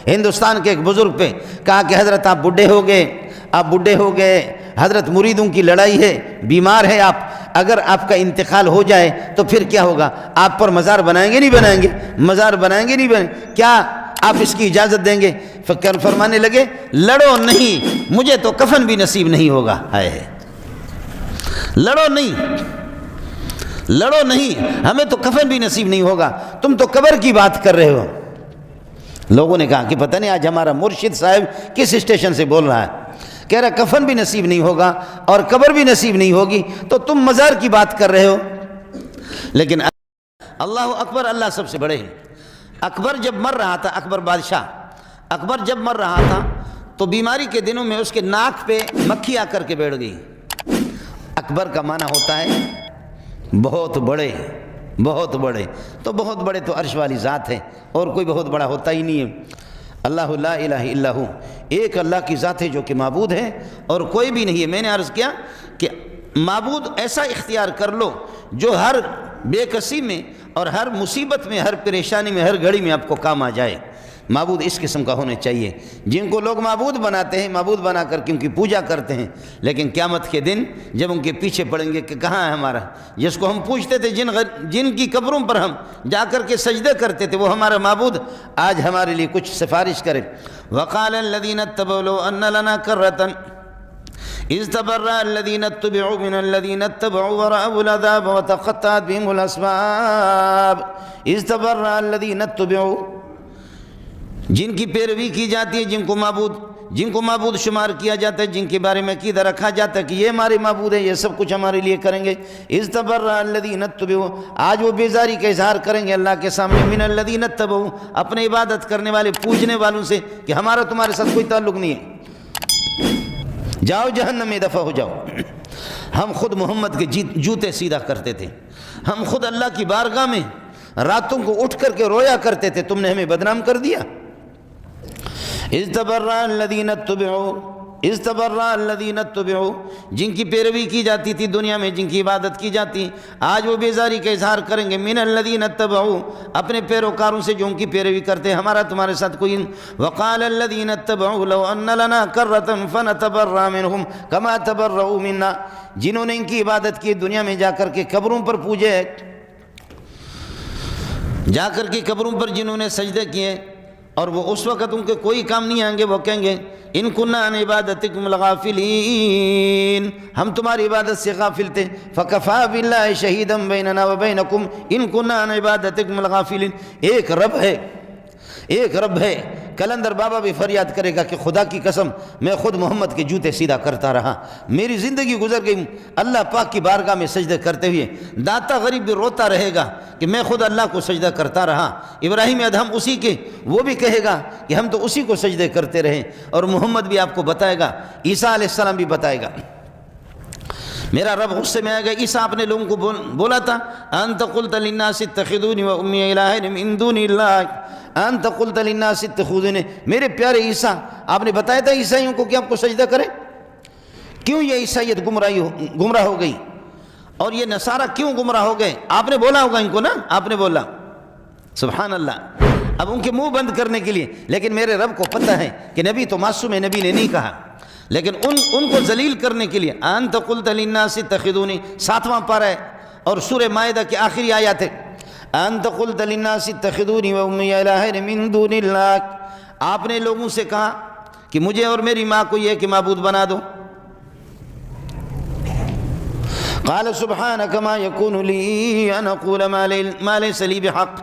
ہندوستان کے ایک بزرگ پہ کہا کہ حضرت آپ بڈھے ہو گئے، حضرت مریدوں کی لڑائی ہے، بیمار ہے آپ، اگر آپ کا انتقال ہو جائے تو پھر کیا ہوگا؟ آپ پر مزار بنائیں گے نہیں بنائیں گے؟ مزار بنائیں گے نہیں بنائیں گے؟ کیا آپ اس کی اجازت دیں گے؟ فرمانے لگے لڑو نہیں، مجھے تو کفن بھی نصیب نہیں ہوگا۔ لڑو نہیں، ہمیں تو کفن بھی نصیب نہیں ہوگا، تم تو قبر کی بات کر رہے ہو۔ لوگوں نے کہا کہ پتہ نہیں آج ہمارا مرشد صاحب کس اسٹیشن سے بول رہا ہے، کہہ رہا کفن بھی نصیب نہیں ہوگا اور قبر بھی نصیب نہیں ہوگی، تو تم مزار کی بات کر رہے ہو۔ لیکن اللہ اکبر، اللہ سب سے بڑے ہیں۔ اکبر جب مر رہا تھا، اکبر بادشاہ، اکبر جب مر رہا تھا تو بیماری کے دنوں میں اس کے ناک پہ مکھی آ کر کے بیٹھ گئی۔ اکبر کا معنی ہوتا ہے بہت بڑے، بہت بڑے، تو بہت بڑے تو عرش والی ذات ہے، اور کوئی بہت بڑا ہوتا ہی نہیں ہے۔ اللہ لا الہ الا ہو، ایک اللہ کی ذات ہے جو کہ معبود ہے اور کوئی بھی نہیں ہے۔ میں نے عرض کیا کہ معبود ایسا اختیار کر لو جو ہر بے کسی میں اور ہر مصیبت میں، ہر پریشانی میں، ہر گھڑی میں آپ کو کام آ جائے۔ معبود اس قسم کا ہونے چاہیے۔ جن کو لوگ معبود بناتے ہیں، معبود بنا کر کے ان کی پوجا کرتے ہیں، لیکن قیامت کے دن جب ان کے پیچھے پڑیں گے کہ کہاں ہے ہمارا، جس کو ہم پوچھتے تھے، جن کی قبروں پر ہم جا کر کے سجدے کرتے تھے، وہ ہمارا معبود آج ہمارے لیے کچھ سفارش کرے۔ وقال الذين اتبعوا لو ان لنا كرة اذ تبرأ الذين اتبعوا من الذين اتبعوا ورأوا العذاب وتقطعت بهم الاسباب۔ اذ تبرأ الذين اتبعوا، جن کی پیروی کی جاتی ہے، جن کو معبود شمار کیا جاتا ہے، جن کے بارے میں عقیدہ رکھا جاتا ہے کہ یہ ہمارے معبود ہیں، یہ سب کچھ ہمارے لیے کریں گے۔ اذ تبرأ الذین اتبعوا، آج وہ بیزاری کا اظہار کریں گے اللہ کے سامنے، من الذین اتبعوا، اپنے عبادت کرنے والے، پوجنے والوں سے، کہ ہمارا تمہارے ساتھ کوئی تعلق نہیں ہے، جاؤ جہنم میں دفع ہو جاؤ۔ ہم خود محمد کے جوتے سیدھا کرتے تھے، ہم خود اللہ کی بارگاہ میں راتوں کو اٹھ کر کے رویا کرتے تھے، تم نے ہمیں بدنام کر دیا۔ اذ تبرأ الذین اتبعوا، اذ تبرأ الذین اتبعوا، جن کی پیروی کی جاتی تھی دنیا میں، جن کی عبادت کی جاتی، آج وہ بیزاری کا اظہار کریں گے، من الذین اتبعوا، اپنے پیروکاروں سے جو ان کی پیروی کرتے، ہمارا تمہارے ساتھ کوئی۔ وقال الذین اتبعوا لو ان لنا کرة فنتبرأ منهم كما تبرؤوا منا، جنہوں نے ان کی عبادت کی دنیا میں، جا کر کے قبروں پر پوجے، جا کر کے قبروں پر جنہوں نے سجدے کیے، اور وہ اس وقت ان کے کوئی کام نہیں آئیں گے، وہ کہیں گے ان کنا عن عبادتکم لغافلین، ہم تمہاری عبادت سے غافل تھے، فکفا باللہ شہیدا بیننا وبینکم ان کنا عن عبادتکم لغافلین۔ ایک رب ہے۔ کلندر بابا بھی فریاد کرے گا کہ خدا کی قسم میں خود محمد کے جوتے سیدھا کرتا رہا، میری زندگی گزر گئی اللہ پاک کی بارگاہ میں سجدے کرتے ہوئے۔ داتا غریب بھی روتا رہے گا کہ میں خود اللہ کو سجدہ کرتا رہا۔ ابراہیم ادہم اسی کے، وہ بھی کہے گا کہ ہم تو اسی کو سجدے کرتے رہے، اور محمد بھی آپ کو بتائے گا، عیسیٰ علیہ السلام بھی بتائے گا۔ میرا رب غصے میں آئے گا۔ عیسیٰ اپنے لوگوں کو بولا تھا، انت قلت للناس اتخذونی وامي الہین من دون اللہ، انت قلت للناس اتخذونی، میرے پیارے عیسیٰ آپ نے بتایا تھا عیسائیوں کو کہ آپ کو سجدہ کریں؟ کیوں یہ عیسائیت گمراہ ہو گئی، اور یہ نصارہ کیوں گمراہ ہو گئے؟ آپ نے بولا ہوگا ان کو نا، آپ نے بولا، سبحان اللہ۔ اب ان کے منہ بند کرنے کے لیے، لیکن میرے رب کو پتہ ہے کہ نبی تو معصوم ہے، نبی نے نہیں کہا، لیکن ان کو ذلیل کرنے کے لیے، انت قلت للناس اتخذونی، 7واں پارہ ہے اور سورہ مائدہ کی آخری آیات ہے، انت قلت للناس اتخذونی وامی الہین من دون اللہ، آپ نے لوگوں سے کہا کہ مجھے اور میری ماں کو یہ کہ معبود بنا دو۔ قال سبحانک ما یکون لی ان اقول ما لیس لی بحق،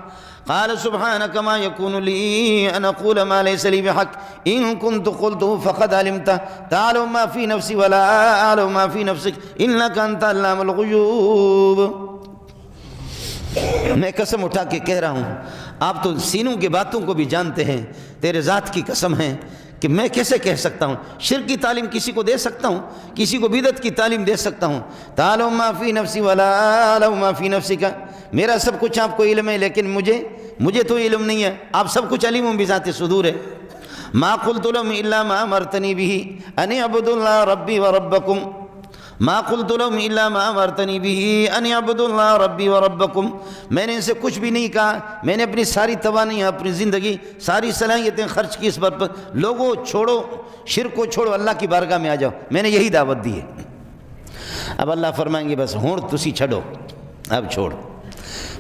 قال سبحانك ما يكون لي أن أقول ما ليس لي بحق إن كنت قلته فقد علمته تعلم ما في نفسي ولا أعلم ما في نفسك إنك أنت علام الغيوب۔ میں قسم اٹھا کے کہہ رہا ہوں، آپ تو سینوں کی باتوں کو بھی جانتے ہیں، تیرے ذات کی قسم ہے کہ میں کیسے کہہ سکتا ہوں؟ شرک کی تعلیم کسی کو دے سکتا ہوں؟ کسی کو بدعت کی تعلیم دے سکتا ہوں؟ تعلم ما فی نفسی ولا اعلم ما فی نفسک، میرا سب کچھ آپ کو علم ہے، لیکن مجھے تو علم نہیں ہے، آپ سب کچھ علیم بذات صدور ہے۔ ما قلت لهم الا ما امرتنی به ان اعبدوا اللہ ربی وربکم ما قلت لهم الا ما امرتنی به ان اعبدوا اللہ ربی وربکم، میں نے ان سے کچھ بھی نہیں کہا، میں نے اپنی ساری توانائی، اپنی زندگی، ساری صلاحیتیں خرچ کی اس بات پر، لوگوں چھوڑو شرک کو، چھوڑو اللہ کی بارگاہ میں آ جاؤ، میں نے یہی دعوت دی ہے۔ اب اللہ فرمائیں گے بس ہوں تسی چھڑو، اب چھوڑ،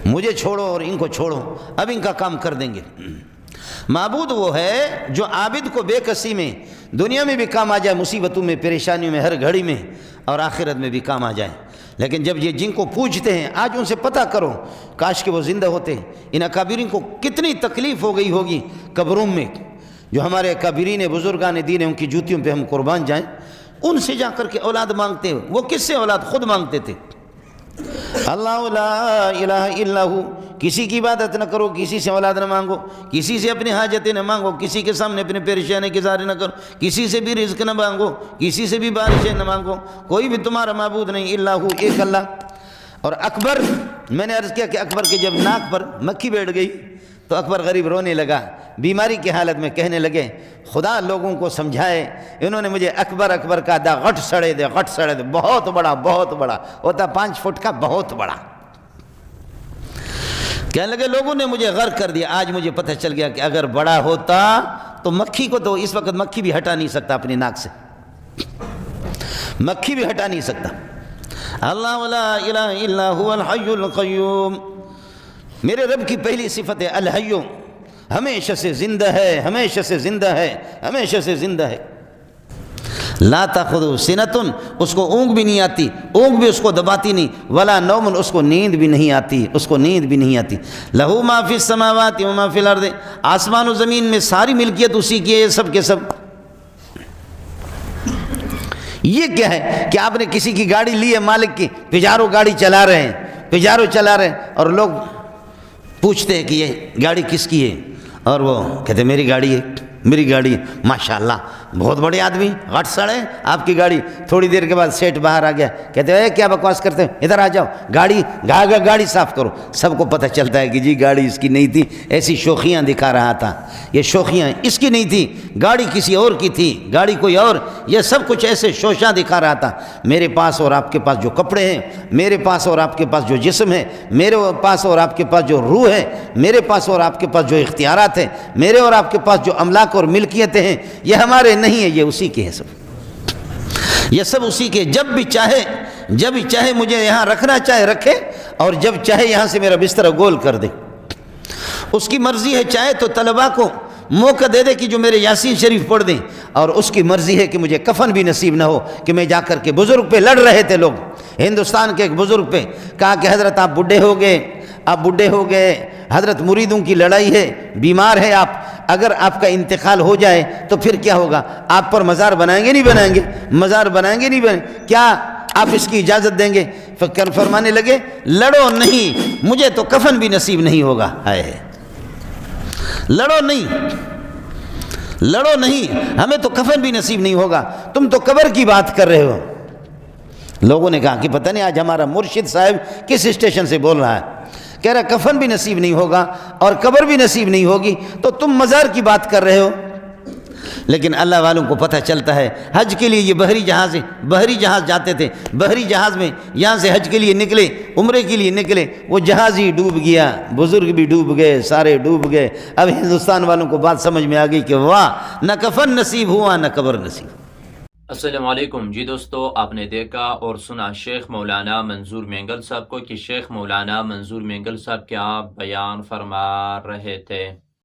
مجھے چھوڑو اور ان کو چھوڑو، اب ان کا کام کر دیں گے۔ معبود وہ ہے جو عابد کو بے کسی میں دنیا میں بھی کام آ جائے، مصیبتوں میں، پریشانیوں میں، ہر گھڑی میں، اور آخرت میں بھی کام آ جائے۔ لیکن جب یہ جن کو پوجتے ہیں، آج ان سے پتہ کرو، کاش کہ وہ زندہ ہوتے، ان اکابرین کو کتنی تکلیف ہو گئی ہوگی قبروں میں، جو ہمارے اکابرین بزرگان دین ہیں ان کی جوتیوں پہ ہم قربان جائیں، ان سے جا کر کے اولاد مانگتے، وہ کس سے اولاد خود مانگتے تھے۔ اللہ لا الہ الا ہو، کسی کی عبادت نہ کرو، کسی سے اولاد نہ مانگو، کسی سے اپنی حاجتیں نہ مانگو، کسی کے سامنے اپنے پریشانی کے اظہار نہ کرو، کسی سے بھی رزق نہ مانگو، کسی سے بھی بارشیں نہ مانگو، کوئی بھی تمہارا معبود نہیں الا ہو، ایک اللہ۔ اور اکبر، میں نے عرض کیا کہ اکبر کے جب ناک پر مکھی بیٹھ گئی تو اکبر غریب رونے لگا، بیماری کی حالت میں کہنے لگے خدا لوگوں کو سمجھائے، انہوں نے مجھے اکبر اکبر کا دا غٹ سڑے دے، غٹ سڑے دے، بہت بڑا ہوتا 5 فٹ کا، بہت بڑا۔ کہنے لگے لوگوں نے مجھے غرق کر دیا، آج مجھے پتہ چل گیا کہ اگر بڑا ہوتا تو مکھی کو، تو اس وقت مکھی بھی ہٹا نہیں سکتا اپنی ناک سے، مکھی بھی ہٹا نہیں سکتا۔ اللہ لا الہ الا هو الحی القیوم، میرے رب کی پہلی صفت ہے الحی، ہمیشہ سے زندہ ہے، ہمیشہ سے زندہ ہے، ہمیشہ سے زندہ ہے۔ لا تاخذہ سنۃ، اس کو اونگ بھی نہیں آتی، اونگ بھی اس کو دباتی نہیں، ولا نوم، اس کو نیند بھی نہیں آتی، اس کو نیند بھی نہیں آتی۔ لہ ما فی السماوات و ما فی الارض، آسمان و زمین میں ساری ملکیت اسی کی ہے، یہ سب کے سب۔ یہ کیا ہے کہ آپ نے کسی کی گاڑی لی ہے، مالک کی، پجارو گاڑی چلا رہے ہیں، پجارو چلا رہے ہیں، اور لوگ پوچھتے ہیں کہ یہ گاڑی کس کی ہے، اور وہ کہتے ہیں میری گاڑی ہے، میری گاڑی ہے۔ ماشاءاللہ بہت بڑے آدمی، غٹ سڑے آپ کی گاڑی۔ تھوڑی دیر کے بعد سیٹ باہر آ گیا، کہتے ہیں کیا بکواس کرتے ہیں، ادھر آ جاؤ، گاڑی صاف کرو۔ سب کو پتہ چلتا ہے کہ جی گاڑی اس کی نہیں تھی، ایسی شوخیاں دکھا رہا تھا، یہ شوخیاں اس کی نہیں تھی، گاڑی کسی اور کی تھی، گاڑی کوئی اور، یہ سب کچھ ایسے شوشاں دکھا رہا تھا۔ میرے پاس اور آپ کے پاس جو کپڑے ہیں، میرے پاس اور آپ کے پاس جو جسم ہے، میرے پاس اور آپ کے پاس جو روح ہے، میرے پاس اور آپ کے پاس جو اختیارات ہیں، میرے اور آپ کے پاس جو املاک اور ملکیتیں ہیں، یہ ہمارے نہیں ہے، یہ اسی کے ہے سب، یہ سب اسی کے۔ جب بھی چاہے مجھے یہاں رکھنا چاہے رکھے، اور جب چاہے یہاں سے میرا بستر گول کر دے، اس کی مرضی ہے۔ چاہے تو طلباء کو موقع دے دے کہ جو میرے یاسین شریف پڑھ دیں، اور اس کی مرضی ہے کہ مجھے کفن بھی نصیب نہ ہو، کہ میں جا کر کے بزرگ پہ لڑ رہے تھے لوگ، ہندوستان کے ایک بزرگ پہ کہا کہ حضرت آپ بڈھے ہو گئے، حضرت مریدوں کی لڑائی ہے، بیمار ہے آپ، اگر آپ کا انتقال ہو جائے تو پھر کیا ہوگا، آپ پر مزار بنائیں گے نہیں بنائیں گے، مزار بنائیں گے نہیں بنائیں گے، کیا آپ اس کی اجازت دیں گے؟ فکر فرمانے لگے لڑو نہیں، مجھے تو کفن بھی نصیب نہیں ہوگا، لڑو نہیں، ہمیں تو کفن بھی نصیب نہیں ہوگا، تم تو قبر کی بات کر رہے ہو۔ لوگوں نے کہا کہ پتہ نہیں آج ہمارا مرشد صاحب کس اسٹیشن سے بول رہا ہے، کہہ رہا کفن بھی نصیب نہیں ہوگا اور قبر بھی نصیب نہیں ہوگی، تو تم مزار کی بات کر رہے ہو۔ لیکن اللہ والوں کو پتہ چلتا ہے، حج کے لیے یہ بحری جہاز جاتے تھے، بحری جہاز میں یہاں سے حج کے لیے نکلے، عمرے کے لیے نکلے، وہ جہاز ہی ڈوب گیا، بزرگ بھی ڈوب گئے، سارے ڈوب گئے۔ اب ہندوستان والوں کو بات سمجھ میں آ گئی کہ واہ، نہ کفن نصیب ہوا نہ قبر نصیب۔ السلام علیکم جی دوستو، آپ نے دیکھا اور سنا شیخ مولانا منظور مینگل صاحب کو کہ شیخ مولانا منظور مینگل صاحب کیا بیان فرما رہے تھے۔